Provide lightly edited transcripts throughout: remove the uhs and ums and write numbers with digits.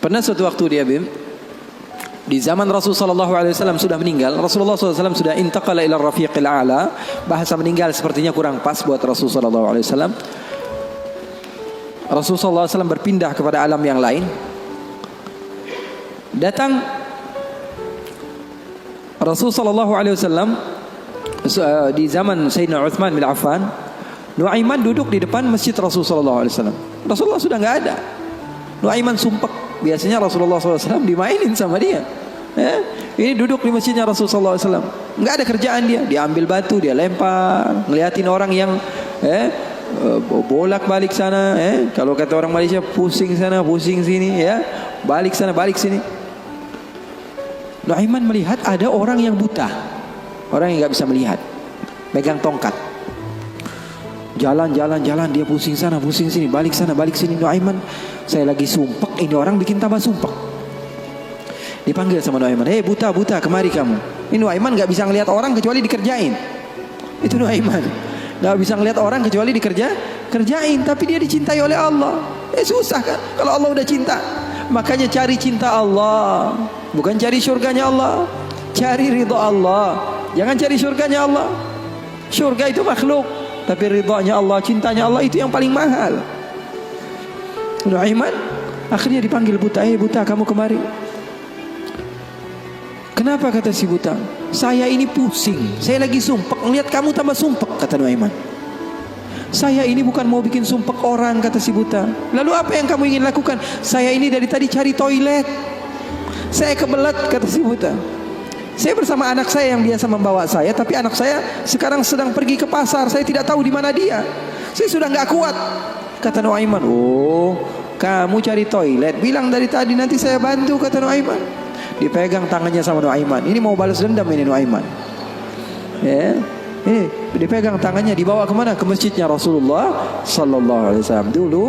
Pernah suatu waktu dia di zaman Rasulullah SAW sudah meninggal. Rasulullah SAW sudah intaqala ila rafiqil a'la. Bahasa meninggal sepertinya kurang pas buat Rasulullah SAW. Rasulullah SAW berpindah kepada alam yang lain. Datang Rasulullah SAW di zaman Sayyidina Uthman bin Affan. Nuaiman duduk di depan masjid Rasulullah SAW. Rasulullah sudah nggak ada. Nuaiman sumpek. Biasanya Rasulullah SAW dimainin sama dia. Ini duduk di masjidnya Rasulullah SAW. Nggak ada kerjaan dia. Dia ambil batu, dia lempar, ngeliatin orang yang bolak balik sana. Kalau kata orang Malaysia, pusing sana, pusing sini, balik sana, balik sini. Nuaiman melihat ada orang yang buta, orang yang nggak bisa melihat, megang tongkat. Jalan, dia pusing sana, pusing sini, balik sana, balik sini. Nuaiman, saya lagi sumpek, ini orang bikin tambah sumpek. Dipanggil sama Nuaiman, buta, kemari kamu. Ini Nuaiman gak bisa ngelihat orang kecuali dikerjain. Itu Nuaiman, gak bisa ngelihat orang kecuali kerjain. Tapi dia dicintai oleh Allah. Susah kan, kalau Allah udah cinta. Makanya cari cinta Allah, bukan cari surganya Allah. Cari ridha Allah, jangan cari surganya Allah. Surga itu makhluk, tapi ridhanya Allah, cintanya Allah itu yang paling mahal. Nuaiman akhirnya dipanggil buta. Buta, kamu kemari. Kenapa, kata si buta? Saya ini pusing, saya lagi sumpek, ngeliat kamu tambah sumpek, kata Nuaiman. Saya ini bukan mau bikin sumpek orang, kata si buta. Lalu apa yang kamu ingin lakukan? Saya ini dari tadi cari toilet, saya kebelet, kata si buta. Saya bersama anak saya yang biasa membawa saya, tapi anak saya sekarang sedang pergi ke pasar. Saya tidak tahu di mana dia. Saya sudah nggak kuat, kata Nuaiman. Oh, kamu cari toilet, bilang dari tadi, nanti saya bantu, kata Nuaiman. Dipegang tangannya sama Nuaiman. Ini mau balas dendam ini Nuaiman. Dipegang tangannya, dibawa kemana? Ke masjidnya Rasulullah Sallallahu Alaihi Wasallam. Dulu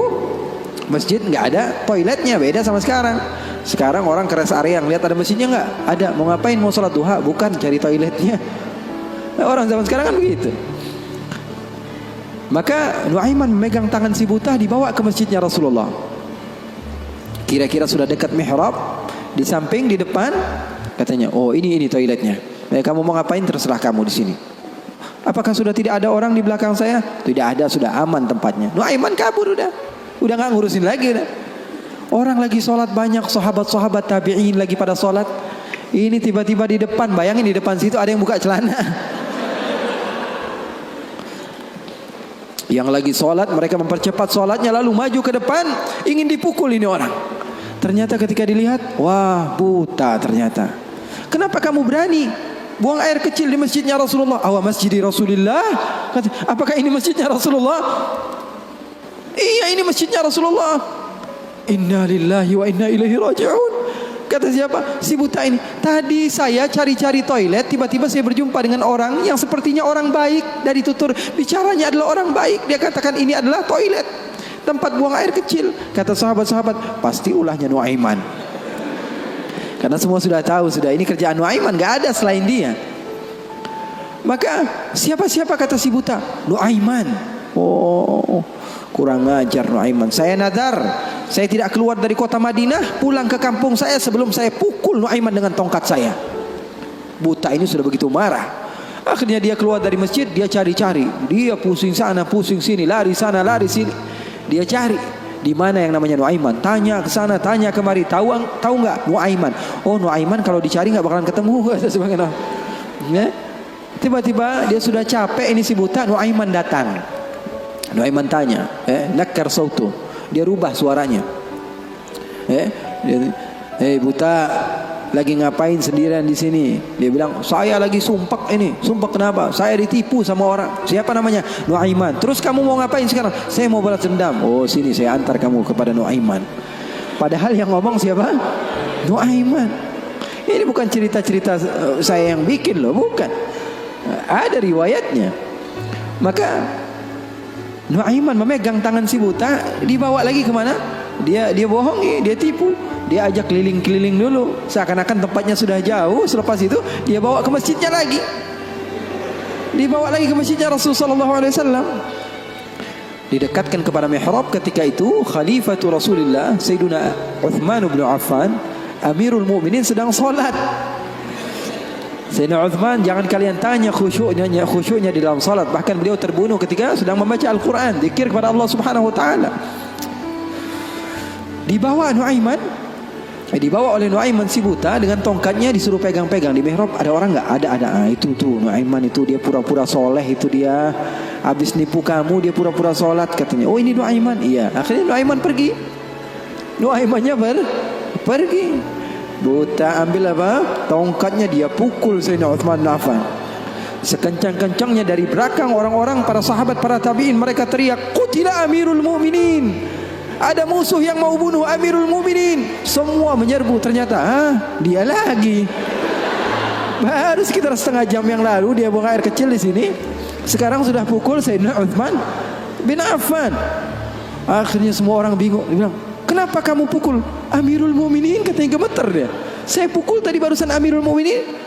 masjid nggak ada toiletnya, beda sama sekarang. Sekarang orang ke rest area, ngeliat ada masjidnya nggak? Ada. Mau ngapain? Mau sholat duha? Bukan, cari toiletnya. Orang zaman sekarang kan begitu. Maka Nuaiman memegang tangan si buta, dibawa ke masjidnya Rasulullah. Kira-kira sudah dekat mihrab, di samping, di depan, katanya, oh ini toiletnya. Kamu mau ngapain? Terserah kamu di sini. Apakah sudah tidak ada orang di belakang saya? Tidak ada, sudah aman tempatnya. Nuaiman kabur udah nggak ngurusin lagi udah. Orang lagi sholat banyak, sahabat-sahabat tabi'in lagi pada sholat. Ini tiba-tiba di depan, bayangin di depan situ ada yang buka celana. Yang lagi sholat, mereka mempercepat sholatnya, lalu maju ke depan, ingin dipukul ini orang. Ternyata ketika dilihat, wah buta ternyata. Kenapa kamu berani buang air kecil di masjidnya Rasulullah? Awa masjidi Rasulullah. Apakah ini masjidnya Rasulullah? Iya, ini masjidnya Rasulullah. Inna lillahi wa inna ilaihi raji'un. Kata siapa? Si buta ini. Tadi saya cari-cari toilet, tiba-tiba saya berjumpa dengan orang yang sepertinya orang baik. Dari tutur bicaranya adalah orang baik. Dia katakan ini adalah toilet, tempat buang air kecil. Kata sahabat-sahabat, pasti ulahnya Nuaiman. Karena semua sudah tahu, sudah ini kerjaan Nuaiman, gak ada selain dia. Maka siapa-siapa, kata si buta? Nuaiman. Oh, kurang ajar Nuaiman. Saya nadar, saya tidak keluar dari kota Madinah, pulang ke kampung saya sebelum saya pukul Nuaiman dengan tongkat saya. Buta ini sudah begitu marah. Akhirnya dia keluar dari masjid, dia cari-cari. Dia pusing sana, pusing sini, lari sana, lari sini. Dia cari di mana yang namanya Nuaiman. Tanya ke sana, tanya kemari. Tahu nggak Nuaiman? Oh, Nuaiman kalau dicari nggak bakalan ketemu. Tiba-tiba dia sudah capek, ini si buta. Nuaiman datang. Nuaiman tanya, nakar sautu. Dia rubah suaranya. Buta, lagi ngapain sendirian di sini? Dia bilang, saya lagi sumpek ini. Sumpek kenapa? Saya ditipu sama orang. Siapa namanya? Nuaiman. Terus kamu mau ngapain sekarang? Saya mau balas dendam. Oh, sini saya antar kamu kepada Nuaiman. Padahal yang ngomong siapa? Nuaiman. Ini bukan cerita-cerita saya yang bikin loh, bukan. Ada riwayatnya. Maka Nuaiman memegang tangan si buta, dibawa lagi kemana? Dia bohongi, dia tipu. Dia ajak keliling-keliling dulu, seakan-akan tempatnya sudah jauh. Selepas itu dia bawa ke masjidnya lagi. Dibawa lagi ke masjidnya Rasulullah SAW. didekatkan kepada mihrab. Ketika itu Khalifatul Rasulullah Sayyiduna Uthman bin Affan, Amirul Mukminin, sedang salat. Sayyidina Uthman, jangan kalian tanya khusyuknya di dalam salat. Bahkan beliau terbunuh ketika sedang membaca Al-Quran, zikir kepada Allah Subhanahu wa taala. Dibawa oleh Nuaiman si buta dengan tongkatnya, disuruh pegang-pegang di mihrab. Ada orang enggak? Ada. Itu tuh Nuaiman itu, dia pura-pura soleh, itu dia habis nipu kamu, dia pura-pura salat katanya. Oh, ini Nuaiman. Iya. Akhirnya Nuaiman pergi. Nuaimannya pergi. Buta ambil apa? Tongkatnya, dia pukul Sayyidina Uthman bin Affan. Sekencang-kencangnya dari belakang orang-orang, para sahabat, para tabi'in, mereka teriak, "Qutila Amirul Mukminin." Ada musuh yang mau bunuh Amirul Mukminin. Semua menyerbu. Ternyata dia lagi. Baru sekitar setengah jam yang lalu dia buang air kecil di sini. Sekarang sudah pukul Sayyidina Uthman bin Affan. Akhirnya semua orang bingung. Dia bilang, "Kenapa kamu pukul Amirul Mukminin?" Katanya gemeter dia. "Saya pukul tadi barusan Amirul Mukminin.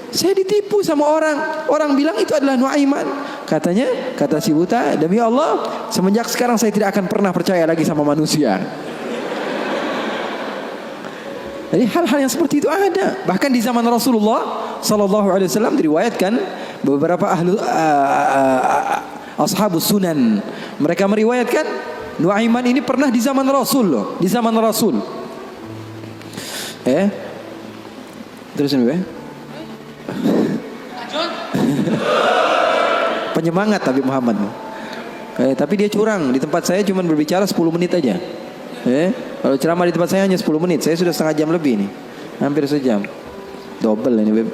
Saya ditipu sama orang. Orang bilang itu adalah Nuaiman." Kata si buta, "Demi Allah, semenjak sekarang saya tidak akan pernah percaya lagi sama manusia." Jadi hal-hal yang seperti itu ada. Bahkan di zaman Rasulullah sallallahu alaihi wasallam diriwayatkan beberapa ashabus sunan, mereka meriwayatkan Nuaiman ini pernah di zaman Rasul loh, di zaman Rasul. Terusin ya. Penyemangat Habib Muhammad. Tapi dia curang. Di tempat saya cuma berbicara 10 menit aja. Kalau ceramah di tempat saya hanya 10 menit. Saya sudah setengah jam lebih nih. Hampir sejam. Double ini, Beb.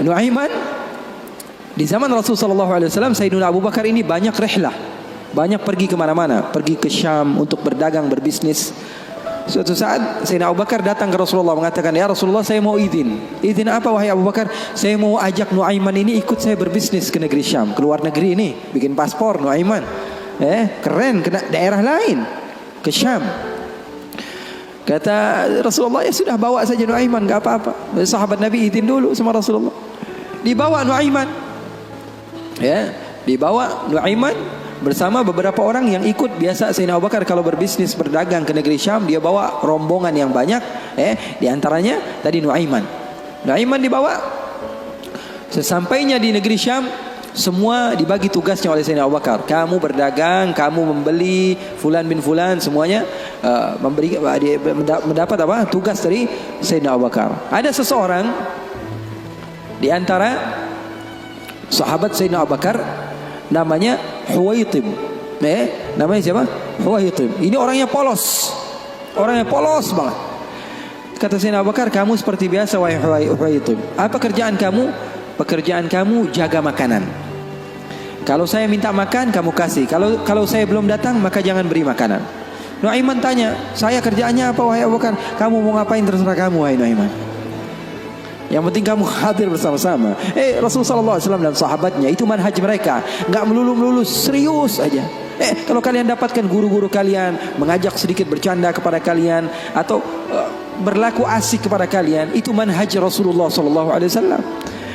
Nuaiman di zaman Rasulullah SAW, Sayyidina Abu Bakar ini banyak rihlah, banyak pergi kemana-mana, pergi ke Syam untuk berdagang, berbisnis. Suatu saat Sayyidina Abu Bakar datang ke Rasulullah mengatakan, "Ya Rasulullah, saya mau izin." "Izin apa wahai Abu Bakar?" "Saya mau ajak Nuaiman ini ikut saya berbisnis ke negeri Syam, ke luar negeri ini, bikin paspor Nuaiman. Keren, ke daerah lain, ke Syam." Kata Rasulullah, "Ya sudah, bawa saja Nuaiman, enggak apa-apa." Sahabat Nabi izin dulu sama Rasulullah. Dibawa Nuaiman. Dibawa Nuaiman bersama beberapa orang yang ikut. Biasa Sayyidina Abu Bakar kalau berbisnis, berdagang ke negeri Syam, dia bawa rombongan yang banyak. Di antaranya tadi Nuaiman. Nuaiman dibawa. Sesampainya di negeri Syam, semua dibagi tugasnya oleh Sayyidina Abu Bakar. Kamu berdagang, kamu membeli, fulan bin fulan, semuanya mendapat apa? Tugas dari Sayyidina Abu Bakar. Ada seseorang di antara sahabat Sayyidina Abu Bakar, namanya Huwaitib. Namanya siapa? Huwaitib. Ini orangnya polos. Orangnya polos banget. Kata Sayyidina Abu Bakar, "Kamu seperti biasa wahai Huwaitib. Apa kerjaan kamu?" "Pekerjaan kamu jaga makanan. Kalau saya minta makan, kamu kasih. Kalau saya belum datang, maka jangan beri makanan." Nuaiman tanya, "Saya kerjaannya apa wahai Abu Bakar?" "Kamu mau ngapain terserah kamu wahai Nuaiman. Yang penting kamu hadir bersama-sama." Rasulullah SAW dan sahabatnya itu manhaj mereka, nggak melulu serius aja. Kalau kalian dapatkan guru-guru kalian mengajak sedikit bercanda kepada kalian atau berlaku asik kepada kalian, itu manhaj Rasulullah SAW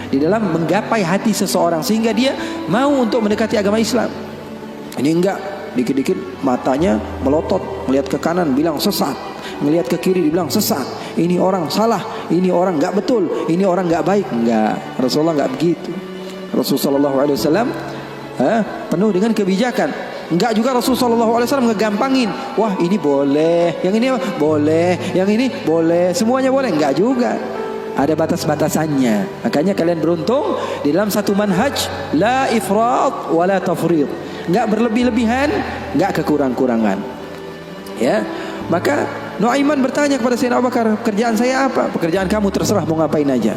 di dalam menggapai hati seseorang sehingga dia mau untuk mendekati agama Islam. Ini enggak, dikit-dikit matanya melotot, melihat ke kanan bilang sesat, melihat ke kiri dibilang sesat. Ini orang salah, ini orang enggak betul, ini orang enggak baik. Enggak, Rasulullah enggak begitu. Rasulullah SAW penuh dengan kebijakan. Enggak juga Rasulullah SAW ngegampangin. Wah, ini boleh, yang ini boleh, yang ini boleh, semuanya boleh. Enggak juga. Ada batas-batasannya. Makanya kalian beruntung di dalam satu manhaj, la ifrat wa la tafrid. Enggak berlebih-lebihan, enggak kekurang-kurangan. Maka Nuaiman bertanya kepada Sayyidina Abu Bakar, "Kerjaan saya apa?" "Pekerjaan kamu terserah, mau ngapain aja."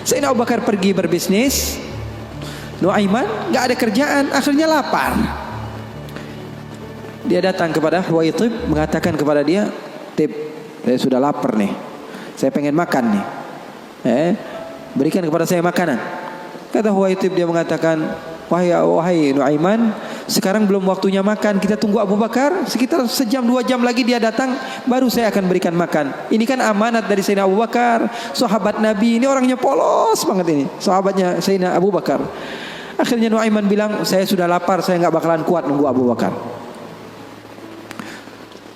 Sayyidina Abu Bakar pergi berbisnis. Nuaiman enggak ada kerjaan, akhirnya lapar. Dia datang kepada Huwaitib, mengatakan kepada dia, "Tib, saya sudah lapar nih. Saya pengen makan nih. Berikan kepada saya makanan." Kata Huwaitib, dia mengatakan, wahai Nuaiman, Sekarang belum waktunya makan, kita tunggu Abu Bakar. Sekitar sejam 2 jam lagi dia datang, baru saya akan berikan makan. Ini kan amanat dari Sayyidina Abu Bakar, sahabat Nabi. Ini orangnya polos banget ini, sahabatnya Sayyidina Abu Bakar. Akhirnya Nuaiman bilang, saya sudah lapar, saya nggak bakalan kuat nunggu Abu Bakar.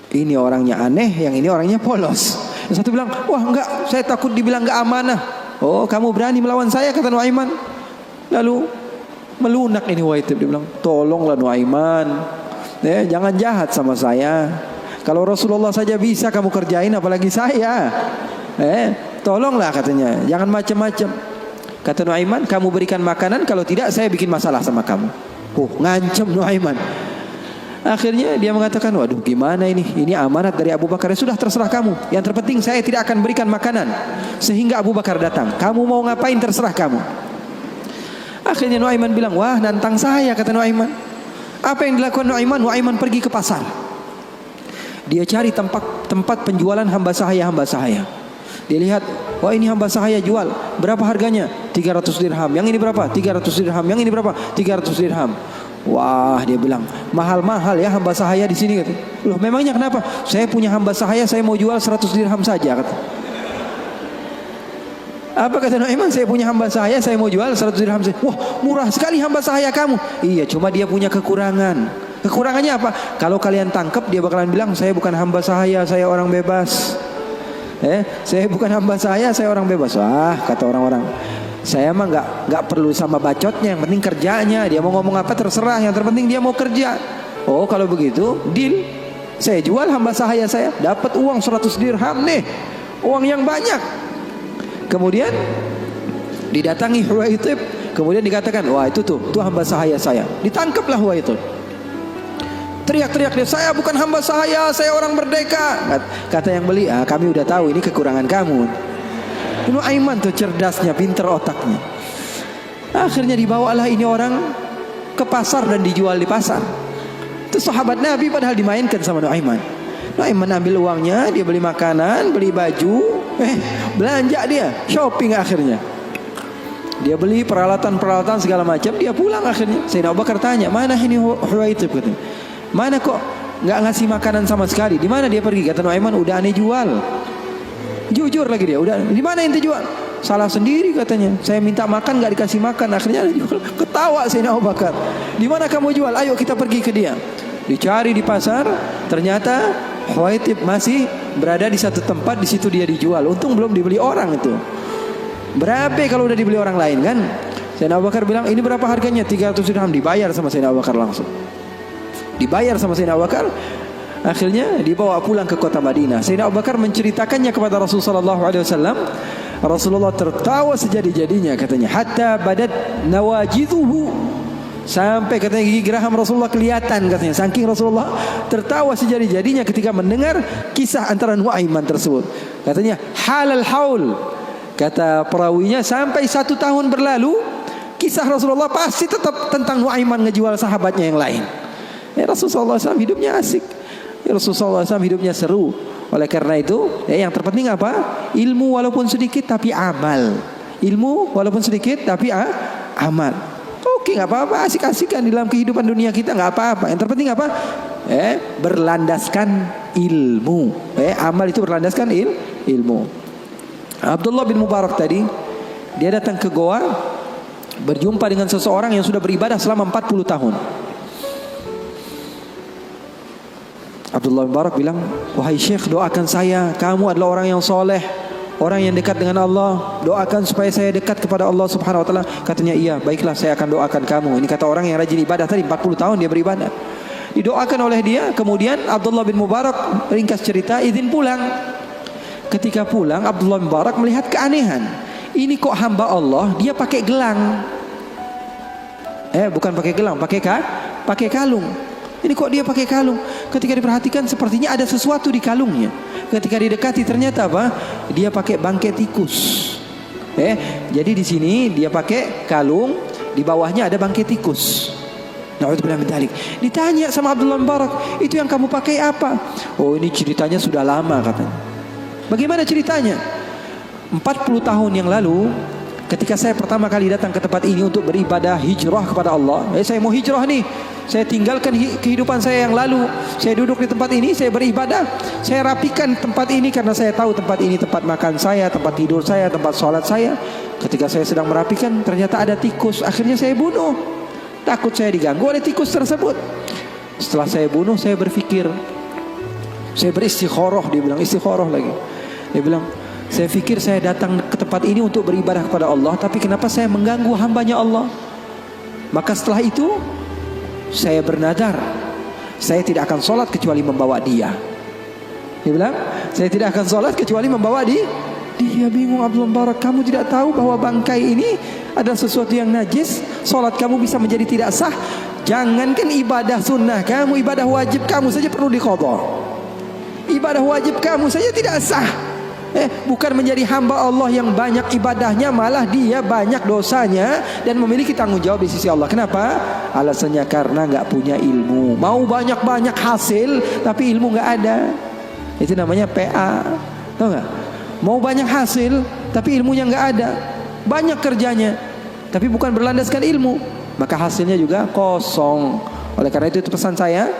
Ini orangnya aneh, yang ini orangnya polos. Yang satu bilang, wah enggak, saya takut dibilang enggak amanah. Oh, kamu berani melawan saya, kata Nuaiman. Lalu melunak ini Huwaitib, dia bilang, tolonglah Nuaiman, jangan jahat sama saya. Kalau Rasulullah saja bisa kamu kerjain, apalagi saya. Tolonglah, katanya, jangan macam-macam. Kata Nuaiman, kamu berikan makanan, kalau tidak saya bikin masalah sama kamu. Ngancam Nuaiman. Akhirnya dia mengatakan, waduh gimana ini? Ini amanat dari Abu Bakar. Sudah, terserah kamu. Yang terpenting saya tidak akan berikan makanan sehingga Abu Bakar datang. Kamu mau ngapain terserah kamu. Akhirnya Nuaiman bilang, wah nantang saya, kata Nuaiman. Apa yang dilakukan Nuaiman? Nuaiman pergi ke pasar. Dia cari tempat penjualan hamba sahaya. Dia lihat, wah ini hamba sahaya jual. Berapa harganya? 300 dirham. Yang ini berapa? 300 dirham. Yang ini berapa? 300 dirham. Wah, dia bilang, mahal-mahal ya hamba sahaya di sini, kata. Loh, memangnya kenapa? Saya punya hamba sahaya, saya mau jual 100 dirham saja, kata. Apa kata Nuaiman? Saya punya hamba sahaya, saya mau jual 100 dirham saja. Wah, murah sekali hamba sahaya kamu. Iya, cuma dia punya kekurangan. Kekurangannya apa? Kalau kalian tangkap, dia bakalan bilang, saya bukan hamba sahaya, saya orang bebas. Saya bukan hamba saya orang bebas. Wah, kata orang-orang, saya mah nggak perlu sama bacotnya, yang penting kerjanya. Dia mau ngomong apa terserah, yang terpenting dia mau kerja. Oh, kalau begitu deal, saya jual hamba sahaya saya, dapat uang 100 dirham nih, uang yang banyak. Kemudian didatangi Huwaitib, kemudian dikatakan, wah itu hamba sahaya saya. Ditangkaplah Huwaitib. Teriak-teriak dia, saya bukan hamba sahaya, saya orang merdeka. Kata yang beli, kami udah tahu ini kekurangan kamu. Nuaiman tuh cerdasnya, pinter otaknya. Akhirnya dibawalah ini orang ke pasar dan dijual di pasar. Itu sahabat Nabi padahal dimainkan sama Nuaiman. Nuaiman ambil uangnya, dia beli makanan, beli baju, belanja dia, shopping akhirnya. Dia beli peralatan segala macam, dia pulang akhirnya. Sayyidina Abu Bakar tanya, mana ini Huwaitib, katanya. Mana kok nggak ngasih makanan sama sekali? Di mana dia pergi? Kata Nuaiman, udah aneh jual. Jujur lagi dia, udah, di mana ente jual? Salah sendiri katanya. Saya minta makan nggak dikasih makan, akhirnya jual. Ketawa Sayyidina Abu Bakar. Di mana kamu jual? Ayo kita pergi ke dia. Dicari di pasar, ternyata Huwaitib masih berada di satu tempat, di situ dia dijual. Untung belum dibeli orang itu. Berapa kalau udah dibeli orang lain kan? Sayyidina Abu Bakar bilang, ini berapa harganya? 300 dirham. Dibayar sama Sayyidina Abu Bakar langsung. Dibayar sama Sayyidina Abu Bakar. Akhirnya dibawa pulang ke kota Madinah. Sayyidina Abu Bakar menceritakannya kepada Rasulullah SAW. Rasulullah tertawa sejadi-jadinya, katanya, hatta badat nawajidhuhu, sampai katanya gigi geraham Rasulullah kelihatan, katanya. Saking Rasulullah tertawa sejadi-jadinya ketika mendengar kisah antara Nuaiman tersebut. Katanya halal haul, kata perawinya, sampai 1 tahun berlalu kisah Rasulullah pasti tetap tentang Nuaiman ngejual sahabatnya yang lain. Rasulullah SAW hidupnya asik. Rasulullah SAW hidupnya seru. Oleh karena itu, yang terpenting apa? Ilmu walaupun sedikit tapi amal. Ilmu walaupun sedikit tapi amal. Oke, nggak apa-apa, asik-asikan di dalam kehidupan dunia kita, nggak apa-apa. Yang terpenting apa? Berlandaskan ilmu. Amal itu berlandaskan ilmu. Abdullah bin Mubarak tadi, dia datang ke goa, berjumpa dengan seseorang yang sudah beribadah selama 40 tahun. Abdullah bin Mubarak bilang, wahai Syekh, doakan saya, kamu adalah orang yang soleh, orang yang dekat dengan Allah, doakan supaya saya dekat kepada Allah Subhanahu wa taala. Katanya, iya, baiklah, saya akan doakan kamu. Ini kata orang yang rajin ibadah tadi, 40 tahun dia beribadah. Didoakan oleh dia. Kemudian Abdullah bin Mubarak, ringkas cerita, izin pulang. Ketika pulang, Abdullah bin Mubarak melihat keanehan. Ini kok hamba Allah, dia pakai gelang. Bukan pakai gelang, pakai kalung. Ini kok dia pakai kalung? Ketika diperhatikan sepertinya ada sesuatu di kalungnya. Ketika didekati ternyata apa? Dia pakai bangkai tikus. Jadi di sini dia pakai kalung, di bawahnya ada bangkai tikus. Na'udzubillah min dzalik. Ditanya sama Abdullah bin Mubarak, itu yang kamu pakai apa? Oh, ini ceritanya sudah lama, katanya. Bagaimana ceritanya? 40 tahun yang lalu Ketika saya pertama kali datang ke tempat ini untuk beribadah hijrah kepada Allah, saya mau hijrah nih. Saya tinggalkan kehidupan saya yang lalu. Saya duduk di tempat ini, saya beribadah. Saya rapikan tempat ini karena saya tahu tempat ini tempat makan saya, tempat tidur saya, tempat sholat saya. Ketika saya sedang merapikan, ternyata ada tikus. Akhirnya saya bunuh. Takut saya diganggu oleh tikus tersebut. Setelah saya bunuh, saya berpikir, saya beristikharah. Dia bilang istikharah lagi. Dia bilang, saya pikir saya datang ke tempat ini untuk beribadah kepada Allah, tapi kenapa saya mengganggu hambanya Allah? Maka setelah itu saya bernadar, saya tidak akan sholat kecuali membawa dia. Dia bilang, saya tidak akan sholat kecuali membawa dia. Dia bingung, Abdul Barak, kamu tidak tahu bahwa bangkai ini adalah sesuatu yang najis? Sholat kamu bisa menjadi tidak sah. Jangankan ibadah sunnah kamu, ibadah wajib kamu saja perlu diqadha. Ibadah wajib kamu saja tidak sah. Bukan menjadi hamba Allah yang banyak ibadahnya, malah dia banyak dosanya dan memiliki tanggung jawab di sisi Allah. Kenapa? Alasannya karena nggak punya ilmu. Mau banyak-banyak hasil tapi ilmu nggak ada. Itu namanya PA. Tahu nggak? Mau banyak hasil tapi ilmunya nggak ada. Banyak kerjanya tapi bukan berlandaskan ilmu, maka hasilnya juga kosong. Oleh karena itu pesan saya,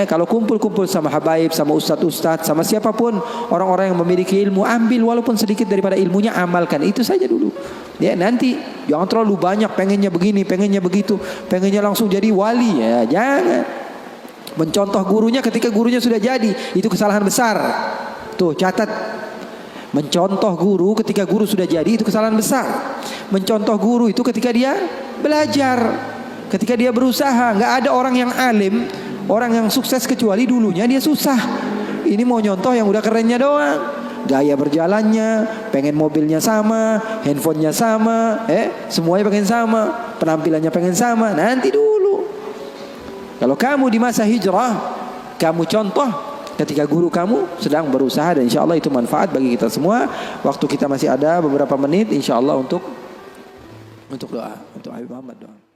kalau kumpul-kumpul sama habaib, sama ustadz-ustadz, sama siapapun orang-orang yang memiliki ilmu, ambil walaupun sedikit daripada ilmunya, amalkan itu saja dulu. Ya, nanti jangan terlalu banyak pengennya begini, pengennya begitu, pengennya langsung jadi wali, ya jangan. Mencontoh gurunya ketika gurunya sudah jadi, itu kesalahan besar. Tuh catat. Mencontoh guru ketika guru sudah jadi, itu kesalahan besar. Mencontoh guru itu ketika dia belajar. Ketika dia berusaha. Nggak ada orang yang alim, orang yang sukses kecuali dulunya dia susah. Ini mau nyontoh yang udah kerennya doang. Gaya berjalannya, pengen mobilnya sama, handphonenya sama, semuanya pengen sama, penampilannya pengen sama. Nanti dulu. Kalau kamu di masa hijrah, kamu contoh ketika guru kamu sedang berusaha, dan insya Allah itu manfaat bagi kita semua. Waktu kita masih ada beberapa menit, insya Allah untuk doa, untuk Habib Muhammad doa.